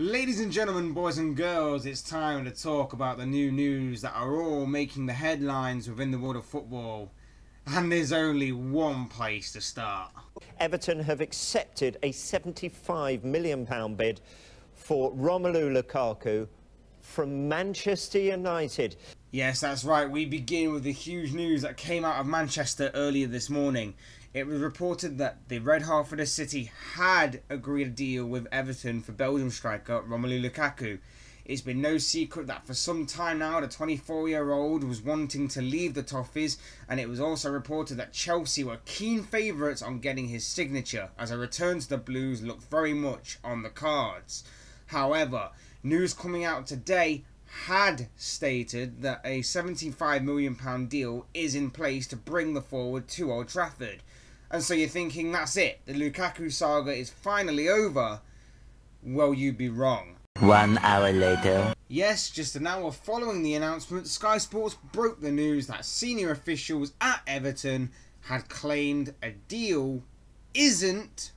Ladies and gentlemen, boys and girls, it's time to talk about the new news that are all making the headlines within the world of football. And there's only one place to start. Everton have accepted a £75 million bid for Romelu Lukaku from Manchester United. Yes, that's right. We begin with the huge news that came out of Manchester earlier this morning. It was reported that the Red Half of the city had agreed a deal with Everton for Belgium striker Romelu Lukaku. It's been no secret that for some time now the 24-year-old was wanting to leave the Toffees, and it was also reported that Chelsea were keen favourites on getting his signature, as a return to the Blues looked very much on the cards. However, news coming out today had stated that a £75 million deal is in place to bring the forward to Old Trafford. And so you're thinking, that's it, the Lukaku saga is finally over. Well, you'd be wrong. 1 hour later. Yes, just an hour following the announcement, Sky Sports broke the news that senior officials at Everton had claimed a deal isn't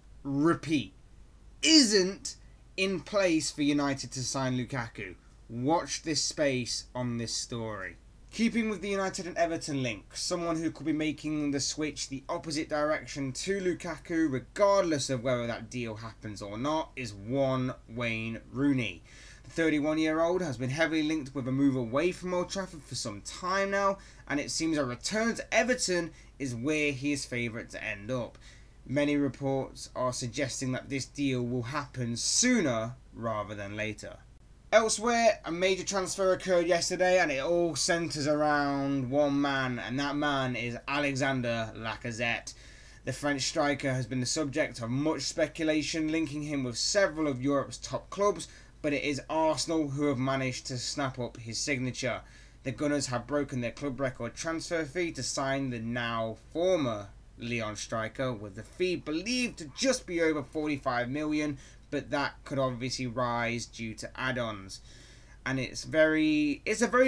in place for United to sign Lukaku. Watch this space on this story. Keeping with the United and Everton link, someone who could be making the switch the opposite direction to Lukaku, regardless of whether that deal happens or not, is one Wayne Rooney. The 31-year-old has been heavily linked with a move away from Old Trafford for some time now, and it seems a return to Everton is where he is favourite to end up. Many reports are suggesting that this deal will happen sooner rather than later. Elsewhere, a major transfer occurred yesterday, and it all centres around one man, and that man is Alexandre Lacazette. The French striker has been the subject of much speculation linking him with several of Europe's top clubs, but it is Arsenal who have managed to snap up his signature. The Gunners have broken their club record transfer fee to sign the now former Lyon striker, with the fee believed to just be over £45 million, but that could obviously rise due to add-ons. And it's a very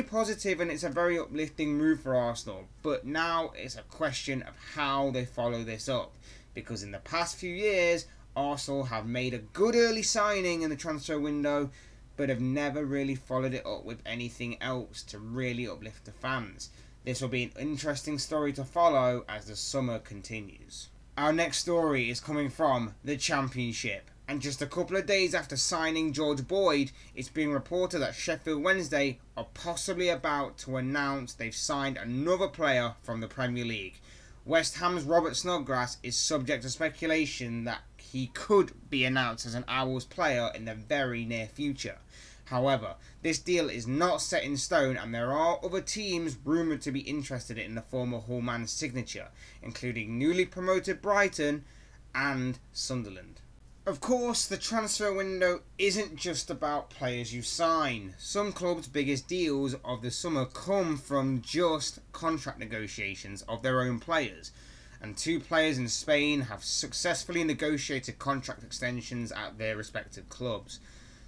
positive and it's a very uplifting move for Arsenal. But now it's a question of how they follow this up, because in the past few years Arsenal have made a good early signing in the transfer window, but have never really followed it up with anything else to really uplift the fans. This will be an interesting story to follow as the summer continues. Our next story is coming from the Championship. And just a couple of days after signing George Boyd, it's being reported that Sheffield Wednesday are possibly about to announce they've signed another player from the Premier League. West Ham's Robert Snodgrass is subject to speculation that he could be announced as an Owls player in the very near future. However, this deal is not set in stone, and there are other teams rumoured to be interested in the former Hull man's signature, including newly promoted Brighton and Sunderland. Of course, the transfer window isn't just about players you sign. Some clubs' biggest deals of the summer come from just contract negotiations of their own players. And two players in Spain have successfully negotiated contract extensions at their respective clubs.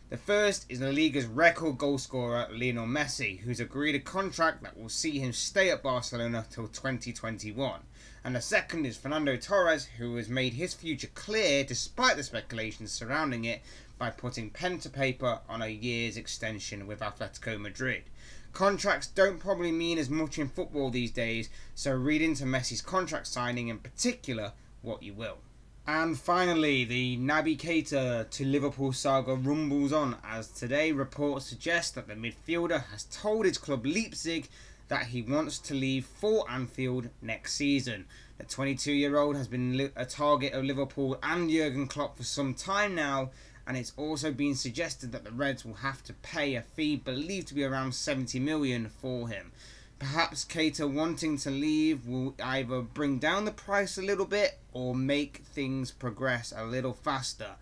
The first is La Liga's record goalscorer Lionel Messi, who's agreed a contract that will see him stay at Barcelona till 2021. And the second is Fernando Torres, who has made his future clear despite the speculations surrounding it by putting pen to paper on a year's extension with Atletico Madrid. Contracts don't probably mean as much in football these days, so read into Messi's contract signing in particular what you will. And finally, the Naby Keita to Liverpool saga rumbles on, as today reports suggest that the midfielder has told his club Leipzig that he wants to leave for Anfield next season. The 22-year-old has been a target of Liverpool and Jurgen Klopp for some time now, and it's also been suggested that the Reds will have to pay a fee believed to be around £70 million for him. Perhaps Keita wanting to leave will either bring down the price a little bit or make things progress a little faster.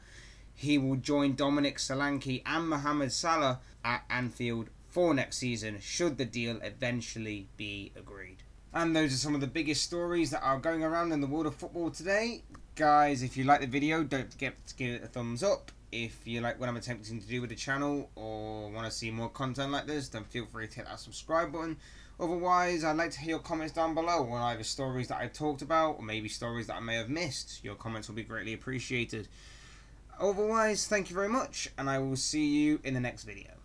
He will join Dominic Solanke and Mohamed Salah at Anfield for next season, should the deal eventually be agreed. And those are some of the biggest stories that are going around in the world of football today. Guys, if you like the video, don't forget to give it a thumbs up. If you like what I'm attempting to do with the channel or want to see more content like this, then feel free to hit that subscribe button. Otherwise, I'd like to hear your comments down below on either stories that I've talked about or maybe stories that I may have missed. Your comments will be greatly appreciated. Otherwise, thank you very much, and I will see you in the next video.